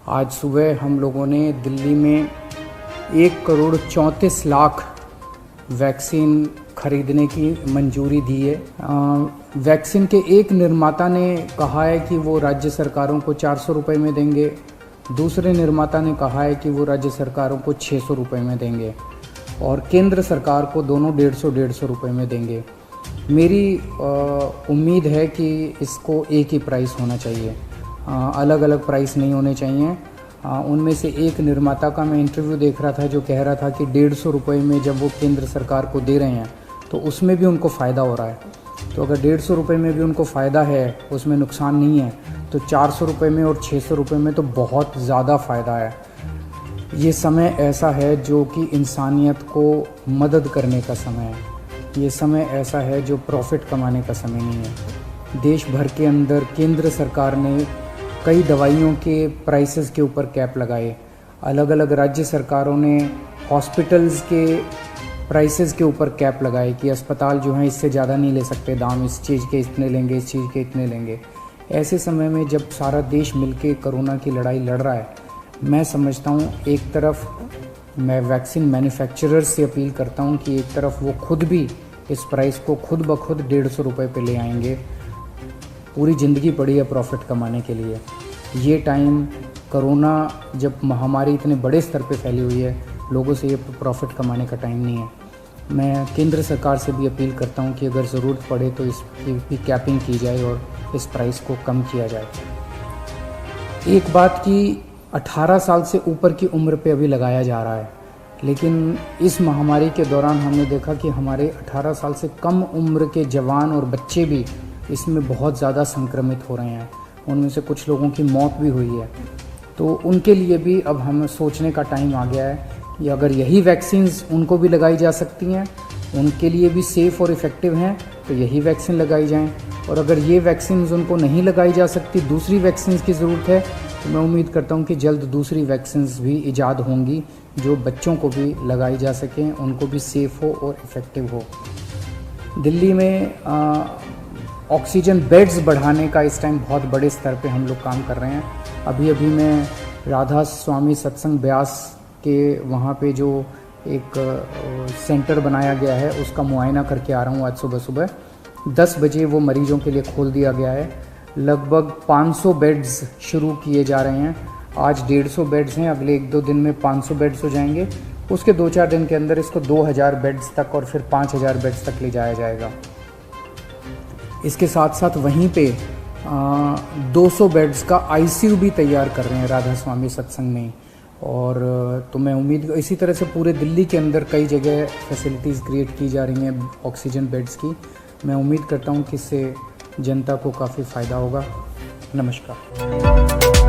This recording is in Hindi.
आज सुबह हम लोगों ने दिल्ली में 1,34,00,000 वैक्सीन खरीदने की मंजूरी दी है। वैक्सीन के एक निर्माता ने कहा है कि वो राज्य सरकारों को 400 रुपये में देंगे, दूसरे निर्माता ने कहा है कि वो राज्य सरकारों को 600 रुपये में देंगे और केंद्र सरकार को दोनों 150 रुपये में देंगे। मेरी उम्मीद है कि इसको एक ही प्राइस होना चाहिए, अलग अलग प्राइस नहीं होने चाहिए। उनमें से एक निर्माता का मैं इंटरव्यू देख रहा था जो कह रहा था कि 150 रुपये में जब वो केंद्र सरकार को दे रहे हैं तो उसमें भी उनको फ़ायदा हो रहा है। तो अगर 150 रुपये में भी उनको फ़ायदा है, उसमें नुकसान नहीं है, तो 400 रुपये में और 600 रुपये में तो बहुत ज़्यादा फ़ायदा है। ये समय ऐसा है जो कि इंसानियत को मदद करने का समय है। ये समय ऐसा है जो प्रॉफिट कमाने का समय नहीं है। देश भर के अंदर केंद्र सरकार ने कई दवाइयों के प्राइसेस के ऊपर कैप लगाए। अलग अलग राज्य सरकारों ने हॉस्पिटल्स के प्राइसेस के ऊपर कैप लगाए कि अस्पताल जो हैं इससे ज़्यादा नहीं ले सकते दाम, इस चीज़ के इतने लेंगे, इस चीज़ के इतने लेंगे। ऐसे समय में जब सारा देश मिलके कोरोना की लड़ाई लड़ रहा है, मैं समझता हूँ एक तरफ मैं वैक्सीन मैन्युफैक्चरर्स से अपील करता हूँ कि एक तरफ वो खुद भी इस प्राइस को खुद ब खुद 150 रुपये पे ले आएंगे। पूरी ज़िंदगी पड़ी है प्रॉफिट कमाने के लिए। ये टाइम कोरोना जब महामारी इतने बड़े स्तर पे फैली हुई है, लोगों से ये प्रॉफिट कमाने का टाइम नहीं है। मैं केंद्र सरकार से भी अपील करता हूँ कि अगर ज़रूरत पड़े तो इसकी भी कैपिंग की जाए और इस प्राइस को कम किया जाए। एक बात कि 18 साल से ऊपर की उम्र पे अभी लगाया जा रहा है, लेकिन इस महामारी के दौरान हमने देखा कि हमारे 18 साल से कम उम्र के जवान और बच्चे भी इसमें बहुत ज़्यादा संक्रमित हो रहे हैं। उनमें से कुछ लोगों की मौत भी हुई है। तो उनके लिए भी अब हमें सोचने का टाइम आ गया है कि अगर यही वैक्सीन्स उनको भी लगाई जा सकती हैं, उनके लिए भी सेफ़ और इफ़ेक्टिव हैं, तो यही वैक्सीन लगाई जाएं। और अगर ये वैक्सीन्स उनको नहीं लगाई जा सकती, दूसरी वैक्सीन्स की ज़रूरत है, तो मैं उम्मीद करता हूँ कि जल्द दूसरी वैक्सीन्स भी ईजाद होंगी जो बच्चों को भी लगाई जा सकें, उनको भी सेफ़ हो और इफ़ेक्टिव हो। दिल्ली में ऑक्सीजन बेड्स बढ़ाने का इस टाइम बहुत बड़े स्तर पे हम लोग काम कर रहे हैं। अभी अभी मैं राधा स्वामी सत्संग ब्यास के वहाँ पे जो एक सेंटर बनाया गया है उसका मुआयना करके आ रहा हूँ। आज सुबह सुबह 10 बजे वो मरीजों के लिए खोल दिया गया है। लगभग 500 बेड्स शुरू किए जा रहे हैं। आज 150 बेड्स हैं, अगले 1-2 दिन में 500 बेड्स हो जाएंगे। उसके 2-4 दिन के अंदर इसको 2000 बेड्स तक और फिर 5000 बेड्स तक ले जाया जाएगा। इसके साथ साथ वहीं पे 200 बेड्स का आईसीयू भी तैयार कर रहे हैं राधा स्वामी सत्संग में। और तो मैं उम्मीद इसी तरह से पूरे दिल्ली के अंदर कई जगह फैसिलिटीज़ क्रिएट की जा रही हैं ऑक्सीजन बेड्स की। मैं उम्मीद करता हूं कि इससे जनता को काफ़ी फ़ायदा होगा। नमस्कार।